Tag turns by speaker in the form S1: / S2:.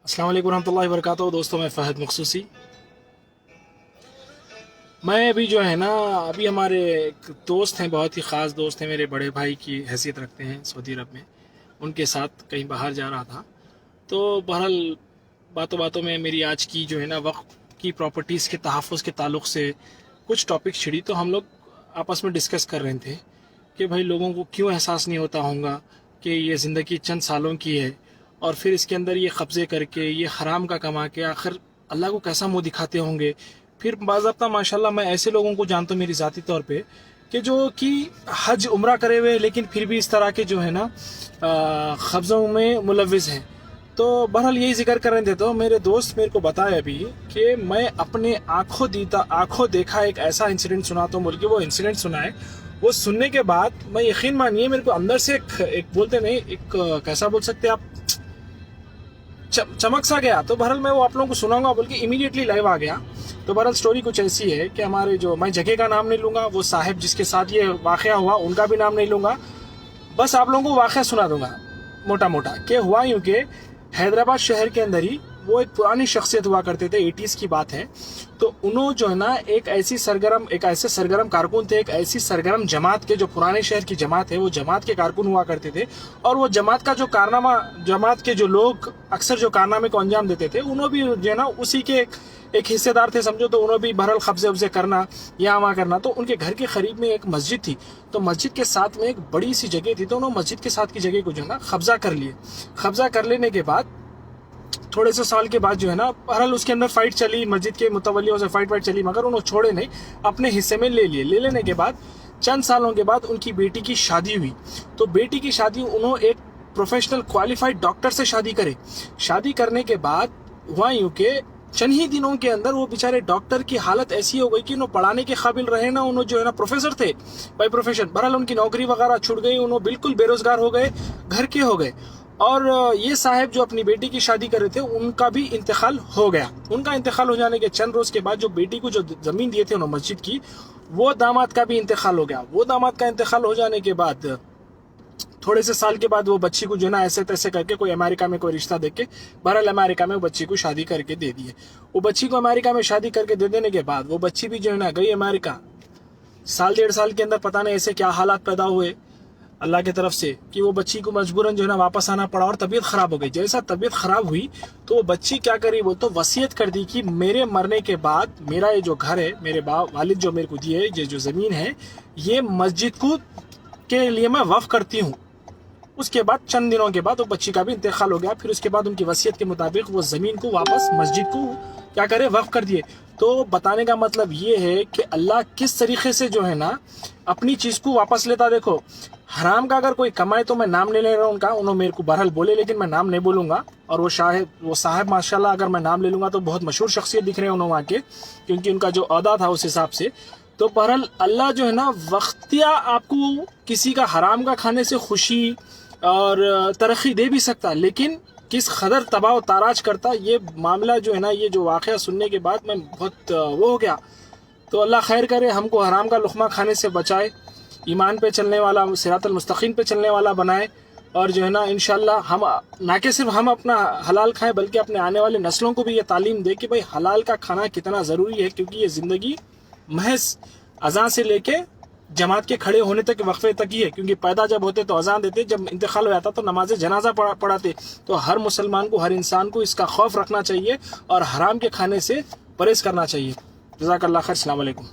S1: अस्सलाम वालेकुम रहमतुल्लाहि वबरकातुहू। दोस्तों, मैं फ़हद मखसूसी। मैं अभी जो है ना, अभी हमारे एक दोस्त हैं, बहुत ही ख़ास दोस्त हैं, मेरे बड़े भाई की हैसियत रखते हैं सऊदी अरब में। उनके साथ कहीं बाहर जा रहा था, तो बहरहाल बातों बातों में मेरी आज की जो है ना वक्त की प्रॉपर्टीज़ के तहफ़्फ़ुज़ के ताल्लुक़ से कुछ टॉपिक छिड़ी। तो हम लोग आपस में डिस्कस कर रहे थे कि भाई लोगों को क्यों एहसास नहीं होता होगा कि ये ज़िंदगी चंद सालों की है, और फिर इसके अंदर ये कब्ज़े करके ये हराम का कमा के आखिर अल्लाह को कैसा मुंह दिखाते होंगे। फिर बाज़ाब्ता माशाल्लाह मैं ऐसे लोगों को जानता हूँ मेरी ज़ाती तौर पे कि जो कि हज उम्रा करे हुए लेकिन फिर भी इस तरह के जो है ना कब्ज़ों में मुलविस हैं। तो बहरहाल यही जिक्र कर रहे थे, तो मेरे दोस्त मेरे को बताया अभी कि मैं अपने आंखों देखा एक ऐसा इंसिडेंट सुनाता हूँ, बोल के वो इंसिडेंट सुना है। वो सुनने के बाद मैं यकीन मानिए मेरे को अंदर से एक बोलते नहीं, एक कैसा बोल सकते आप, चमक सा गया। तो बहरहाल मैं वो आप लोगों को सुनाऊंगा बोल के इमीडिएटली लाइव आ गया। तो बहरहाल स्टोरी कुछ ऐसी है कि हमारे जो, मैं जगह का नाम नहीं लूँगा, वो साहब जिसके साथ ये वाक़या हुआ उनका भी नाम नहीं लूँगा, बस आप लोगों को वाक़या सुना दूंगा मोटा मोटा। कि हुआ यूँ कि हैदराबाद शहर के अंदर ही वो एक पुरानी शख्सियत हुआ करते थे, 80s की बात है। तो उन्होंने जो है ना एक ऐसे सरगर्म कारकुन थे, एक ऐसी सरगर्म जमात के, जो पुराने शहर की जमात है, वो जमात के कारकुन हुआ करते थे। और वो जमात का जो कारनामा, जमात के जो लोग अक्सर जो कारनामे को अंजाम देते थे, उन्होंने भी जो है ना उसी के एक हिस्सेदार थे समझो। तो उन्होंने भी बहरहाल कब्जे उब्जे करना, यहाँ वहाँ करना। तो उनके घर के करीब में एक मस्जिद थी, तो मस्जिद के साथ में एक बड़ी सी जगह थी, तो उन्होंने मस्जिद के साथ की जगह को जो है ना कब्जा कर लिए। कब्जा कर लेने के बाद थोड़े से साल के बाद जो है ना, बहरहाल उसके अंदर फाइट चली, मस्जिद के मुतवल्लियों से फाइट चली, मगर उन्होंने छोड़े नहीं, अपने हिस्से में ले लिए। ले लेने के बाद चंद सालों के बाद उनकी बेटी की शादी हुई। तो बेटी की शादी उन्होंने एक प्रोफेशनल क्वालिफाइड डॉक्टर से शादी करे। शादी करने के बाद हुआ यूँ कि चंद ही दिनों के अंदर वो बेचारे डॉक्टर की हालत ऐसी हो गई कि उन्होंने पढ़ाने के काबिल रहे ना, उन्होंने जो है ना प्रोफेसर थे बाई प्रोफेशन। बहरहाल उनकी नौकरी वगैरह छूट गई, उन्होंने बिल्कुल बेरोजगार हो गए, घर के हो गए। और ये साहब जो अपनी बेटी की शादी कर रहे थे, उनका भी इंतकाल हो गया। उनका इंतकाल हो जाने के चंद रोज के बाद जो बेटी को जो जमीन दिए थे उन्होंने मस्जिद की, वो दामाद का भी इंतकाल हो गया। वो दामाद का इंतकाल हो जाने के बाद थोड़े से साल के बाद वो बच्ची को जो ना ऐसे तैसे करके कोई अमेरिका में कोई रिश्ता देके, बहरहाल अमेरिका में वो बच्ची को शादी करके दे दिए। वो बच्ची को अमेरिका में शादी करके दे देने के बाद वो बच्ची भी जो है ना गई अमेरिका। साल डेढ़ साल के अंदर पता नहीं ऐसे क्या हालात पैदा हुए अल्लाह की तरफ से कि वो बच्ची को मजबूरन जो है ना वापस आना पड़ा, और तबीयत खराब हो गई। जैसा तबीयत खराब हुई तो वो बच्ची क्या करी, वो तो वसीयत कर दी कि मेरे मरने के बाद मेरा ये जो घर है, मेरे वालिद जो मेरे को दिए, ये जो ज़मीन है, ये मस्जिद को के लिए मैं वफ़ करती हूँ। उसके बाद चंद दिनों के बाद वो बच्ची का भी इंतकाल हो गया। फिर उसके बाद उनकी वसीयत के मुताबिक वो ज़मीन को वापस मस्जिद को क्या करे, वफ़ कर दिए। तो बताने का मतलब ये है कि अल्लाह किस तरीके से जो है ना अपनी चीज़ को वापस लेता। देखो, हराम का अगर कोई कमाए, तो मैं नाम नहीं ले रहा उनका, उन्होंने मेरे को बहरहाल बोले, लेकिन मैं नाम नहीं बोलूँगा। और वो साहब माशाल्लाह अगर मैं नाम ले लूँगा तो बहुत मशहूर शख्सियत दिख रहे हैं उन्होंने वहाँ के, क्योंकि उनका जो अहदा था उस हिसाब से। तो बहरहाल अल्लाह जो है ना वक्तिया आपको किसी का हराम का खाने से खुशी और तरक्की दे भी सकता, लेकिन किस कदर तबाह ताराज करता, ये मामला जो है ना, ये जो वाक़या सुनने के बाद मैं बहुत वो हो गया। तो अल्लाह खैर करे, हमको हराम का लुक़मा खाने से बचाए, ईमान पे चलने वाला, सिरातल मुस्तकीम पे चलने वाला बनाए। और जो है ना इंशाल्लाह हम ना कि सिर्फ हम अपना हलाल खाएं, बल्कि अपने आने वाले नस्लों को भी ये तालीम दे कि भाई हलाल का खाना कितना ज़रूरी है। क्योंकि ये ज़िंदगी महज अज़ान से लेके जमात के खड़े होने तक, वक्फे तक ही है। क्योंकि पैदा जब होते तो अजान देते, जब इंतकाल हो जाता तो नमाज जनाजा पढ़ाते। तो हर मुसलमान को, हर इंसान को इसका खौफ रखना चाहिए और हराम के खाने से परहेज करना चाहिए। जज़ाकल्लाह खैर। अस्सलाम वालेकुम।